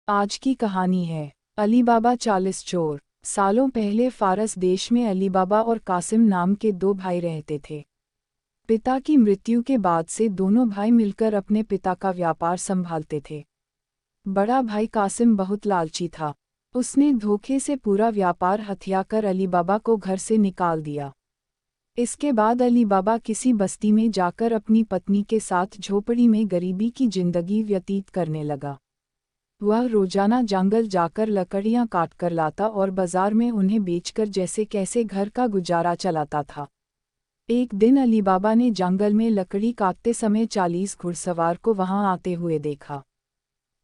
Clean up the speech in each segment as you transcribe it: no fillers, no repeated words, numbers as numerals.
आज की कहानी है अली बाबा 40 चोर। सालों पहले फारस देश में अली बाबा और कासिम नाम के दो भाई रहते थे। पिता की मृत्यु के बाद से दोनों भाई मिलकर अपने पिता का व्यापार संभालते थे। बड़ा भाई कासिम बहुत लालची था। उसने धोखे से पूरा व्यापार हथियाकर अली बाबा को घर से निकाल दिया। इसके बाद अली बाबा किसी बस्ती में जाकर अपनी पत्नी के साथ झोपड़ी में गरीबी की जिंदगी व्यतीत करने लगा। वह रोजाना जंगल जाकर लकड़ियां काटकर लाता और बाजार में उन्हें बेचकर जैसे कैसे घर का गुजारा चलाता था। एक दिन अली बाबा ने जंगल में लकड़ी काटते समय 40 घुड़सवार को वहां आते हुए देखा।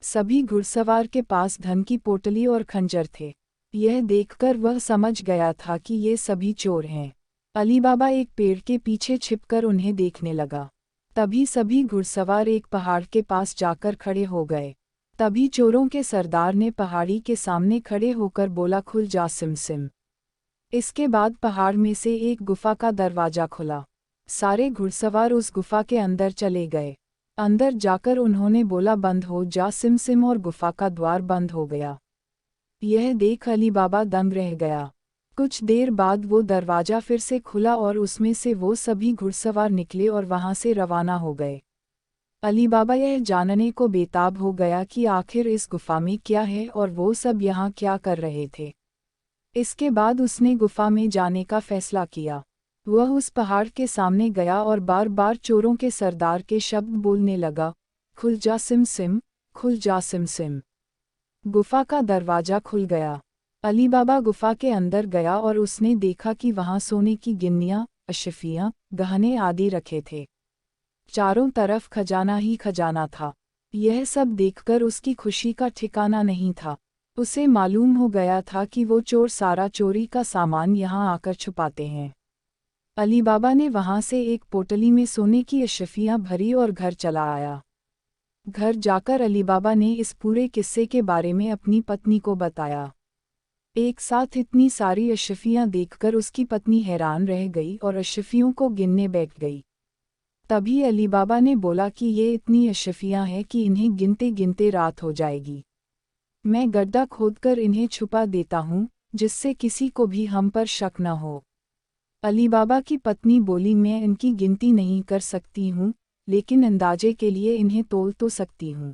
सभी घुड़सवार के पास धन की पोटली और खंजर थे। यह देखकर वह समझ गया था कि ये सभी चोर हैं। अली बाबा एक पेड़ के पीछे छिपकर उन्हें देखने लगा। तभी सभी घुड़सवार एक पहाड़ के पास जाकर खड़े हो गए। तभी चोरों के सरदार ने पहाड़ी के सामने खड़े होकर बोला, खुल जा सिम सिम। इसके बाद पहाड़ में से एक गुफा का दरवाजा खुला। सारे घुड़सवार उस गुफा के अंदर चले गए। अंदर जाकर उन्होंने बोला, बंद हो जा सिम सिम, और गुफा का द्वार बंद हो गया। यह देख अली बाबा दंग रह गया। कुछ देर बाद वो दरवाजा फिर से खुला और उसमें से वो सभी घुड़सवार निकले और वहां से रवाना हो गए। अली बाबा यह जानने को बेताब हो गया कि आखिर इस गुफा में क्या है और वो सब यहाँ क्या कर रहे थे। इसके बाद उसने गुफा में जाने का फैसला किया। वह उस पहाड़ के सामने गया और बार बार चोरों के सरदार के शब्द बोलने लगा, खुल जा सिम सिम, खुल जा सिम सिम। गुफा का दरवाजा खुल गया। अली बाबा गुफा के अंदर गया और उसने देखा कि वहाँ सोने की गिन्नियाँ, अशफियाँ, गहने आदि रखे थे। चारों तरफ खजाना ही खजाना था। यह सब देखकर उसकी खुशी का ठिकाना नहीं था। उसे मालूम हो गया था कि वो चोर सारा चोरी का सामान यहाँ आकर छुपाते हैं। अली बाबा ने वहाँ से एक पोटली में सोने की अशफियाँ भरी और घर चला आया। घर जाकर अली बाबा ने इस पूरे किस्से के बारे में अपनी पत्नी को बताया। एक साथ इतनी सारी अशफियाँ देखकर उसकी पत्नी हैरान रह गई और अशफियों को गिनने बैठ गई। तभी अली बाबा ने बोला कि ये इतनी अशफियाँ हैं कि इन्हें गिनते गिनते रात हो जाएगी। मैं गड्ढा खोदकर इन्हें छुपा देता हूँ, जिससे किसी को भी हम पर शक न हो। अली बाबा की पत्नी बोली, मैं इनकी गिनती नहीं कर सकती हूँ, लेकिन अंदाजे के लिए इन्हें तोल तो सकती हूँ।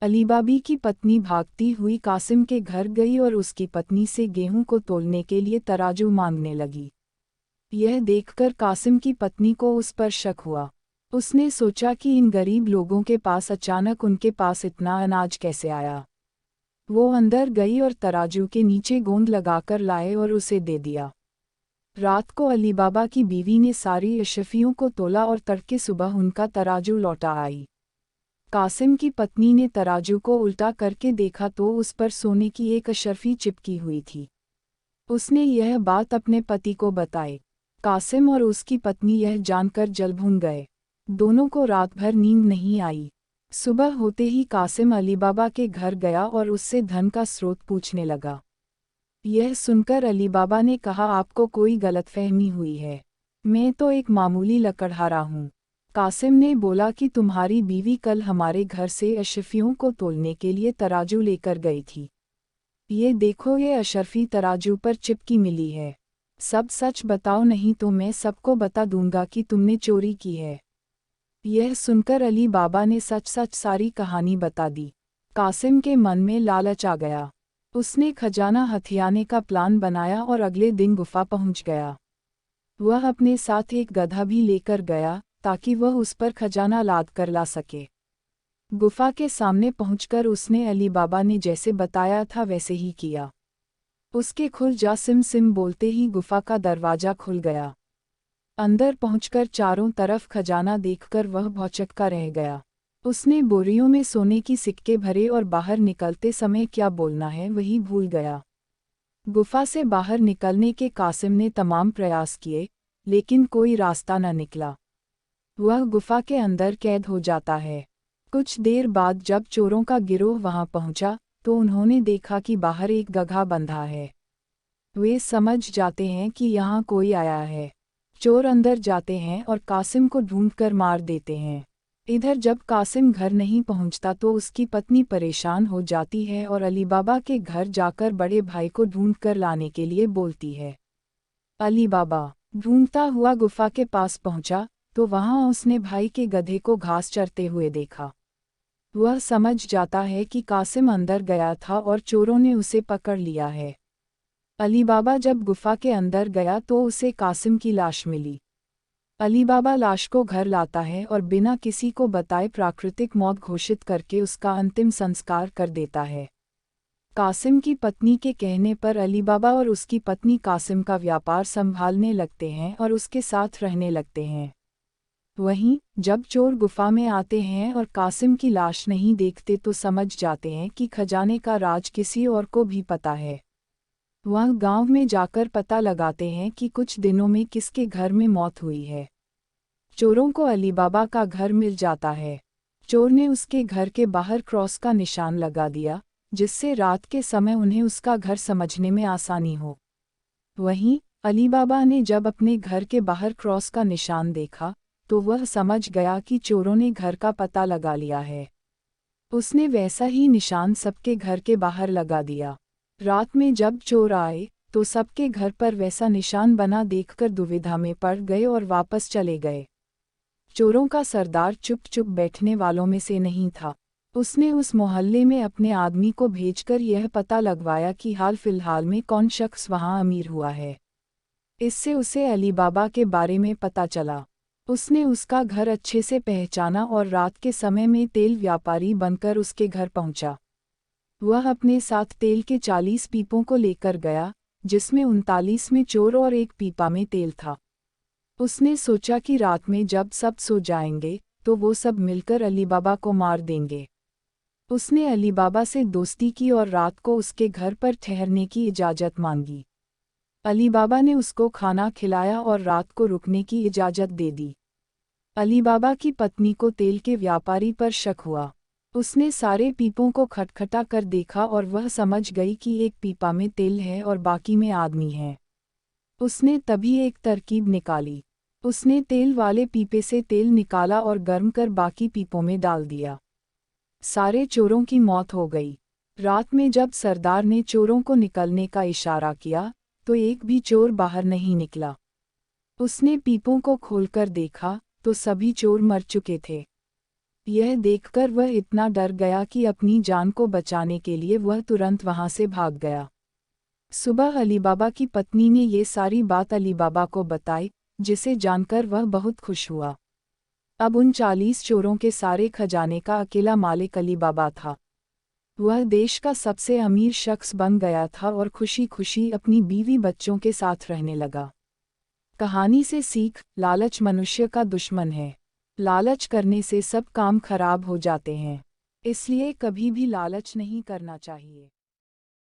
अली बाबी की पत्नी भागती हुई कासिम के घर गई और उसकी पत्नी से गेहूं को तोलने के लिए तराजू मांगने लगी। यह देखकर कासिम की पत्नी को उस पर शक हुआ। उसने सोचा कि इन गरीब लोगों के पास अचानक उनके पास इतना अनाज कैसे आया। वो अंदर गई और तराजू के नीचे गोंद लगाकर लाए और उसे दे दिया। रात को अली बाबा की बीवी ने सारी अशफियों को तोला और तड़के सुबह उनका तराजू लौटा आई। कासिम की पत्नी ने तराजू को उल्टा करके देखा तो उस पर सोने की एक अशर्फी चिपकी हुई थी। उसने यह बात अपने पति को बताई। कासिम और उसकी पत्नी यह जानकर जलभून गए। दोनों को रात भर नींद नहीं आई। सुबह होते ही कासिम अली बाबा के घर गया और उससे धन का स्रोत पूछने लगा। यह सुनकर अली बाबा ने कहा, आपको कोई गलतफहमी हुई है। मैं तो एक मामूली लकड़हारा हूँ। कासिम ने बोला कि तुम्हारी बीवी कल हमारे घर से अशफियों को तोलने के लिए तराजू लेकर गई थी। ये देखो, ये अशर्फी तराजू पर चिपकी मिली है। सब सच बताओ, नहीं तो मैं सबको बता दूंगा कि तुमने चोरी की है। यह सुनकर अली बाबा ने सच सच सारी कहानी बता दी। कासिम के मन में लालच आ गया। उसने खजाना हथियाने का प्लान बनाया और अगले दिन गुफा पहुंच गया। वह अपने साथ एक गधा भी लेकर गया ताकि वह उस पर खजाना लाद कर ला सके। गुफा के सामने पहुंचकर उसने अली बाबा ने जैसे बताया था वैसे ही किया। उसके खुल जा सिम सिम बोलते ही गुफा का दरवाजा खुल गया। अंदर पहुंचकर चारों तरफ खजाना देखकर वह भौचक्का रह गया। उसने बोरियों में सोने की सिक्के भरे और बाहर निकलते समय क्या बोलना है वही भूल गया। गुफा से बाहर निकलने के कासिम ने तमाम प्रयास किए, लेकिन कोई रास्ता न निकला। वह गुफा के अंदर कैद हो जाता है। कुछ देर बाद जब चोरों का गिरोह वहां पहुंचा तो उन्होंने देखा कि बाहर एक गधा बंधा है। वे समझ जाते हैं कि यहाँ कोई आया है। चोर अंदर जाते हैं और कासिम को ढूंढकर मार देते हैं। इधर जब कासिम घर नहीं पहुंचता तो उसकी पत्नी परेशान हो जाती है और अली बाबा के घर जाकर बड़े भाई को ढूंढ कर लाने के लिए बोलती है। अली बाबा ढूंढता हुआ गुफा के पास पहुंचा तो वहां उसने भाई के गधे को घास चरते हुए देखा। वह समझ जाता है कि कासिम अंदर गया था और चोरों ने उसे पकड़ लिया है। अली बाबा जब गुफा के अंदर गया तो उसे कासिम की लाश मिली। अली बाबा लाश को घर लाता है और बिना किसी को बताए प्राकृतिक मौत घोषित करके उसका अंतिम संस्कार कर देता है। कासिम की पत्नी के कहने पर अली बाबा और उसकी पत्नी कासिम का व्यापार संभालने लगते हैं और उसके साथ रहने लगते हैं। वहीं जब चोर गुफा में आते हैं और कासिम की लाश नहीं देखते तो समझ जाते हैं कि खजाने का राज किसी और को भी पता है। वह गांव में जाकर पता लगाते हैं कि कुछ दिनों में किसके घर में मौत हुई है। चोरों को अली बाबा का घर मिल जाता है। चोर ने उसके घर के बाहर क्रॉस का निशान लगा दिया, जिससे रात के समय उन्हें उसका घर समझने में आसानी हो। वहीं अली बाबा ने जब अपने घर के बाहर क्रॉस का निशान देखा तो वह समझ गया कि चोरों ने घर का पता लगा लिया है। उसने वैसा ही निशान सबके घर के बाहर लगा दिया। रात में जब चोर आए तो सबके घर पर वैसा निशान बना देखकर दुविधा में पड़ गए और वापस चले गए। चोरों का सरदार चुप चुप बैठने वालों में से नहीं था। उसने उस मोहल्ले में अपने आदमी को भेजकर यह पता लगवाया कि हाल फिलहाल में कौन शख्स वहां अमीर हुआ है। इससे उसे अली बाबा के बारे में पता चला। उसने उसका घर अच्छे से पहचाना और रात के समय में तेल व्यापारी बनकर उसके घर पहुंचा। वह अपने साथ तेल के 40 पीपों को लेकर गया, जिसमें 39 में चोर और एक पीपा में तेल था। उसने सोचा कि रात में जब सब सो जाएंगे तो वो सब मिलकर अली बाबा को मार देंगे। उसने अली बाबा से दोस्ती की और रात को उसके घर पर ठहरने की इजाज़त मांगी। अली बाबा ने उसको खाना खिलाया और रात को रुकने की इजाज़त दे दी। अली बाबा की पत्नी को तेल के व्यापारी पर शक हुआ। उसने सारे पीपों को खटखटा कर देखा और वह समझ गई कि एक पीपा में तेल है और बाकी में आदमी है। उसने तभी एक तरकीब निकाली। उसने तेल वाले पीपे से तेल निकाला और गर्म कर बाकी पीपों में डाल दिया। सारे चोरों की मौत हो गई। रात में जब सरदार ने चोरों को निकलने का इशारा किया तो एक भी चोर बाहर नहीं निकला। उसने पीपों को खोलकर देखा तो सभी चोर मर चुके थे। यह देखकर वह इतना डर गया कि अपनी जान को बचाने के लिए वह तुरंत वहां से भाग गया। सुबह अली बाबा की पत्नी ने ये सारी बात अली बाबा को बताई, जिसे जानकर वह बहुत खुश हुआ। अब उन 40 चोरों के सारे खजाने का अकेला मालिक अली बाबा था। वह देश का सबसे अमीर शख्स बन गया था और खुशी खुशी अपनी बीवी बच्चों के साथ रहने लगा। कहानी से सीख: लालच मनुष्य का दुश्मन है। लालच करने से सब काम खराब हो जाते हैं। इसलिए कभी भी लालच नहीं करना चाहिए।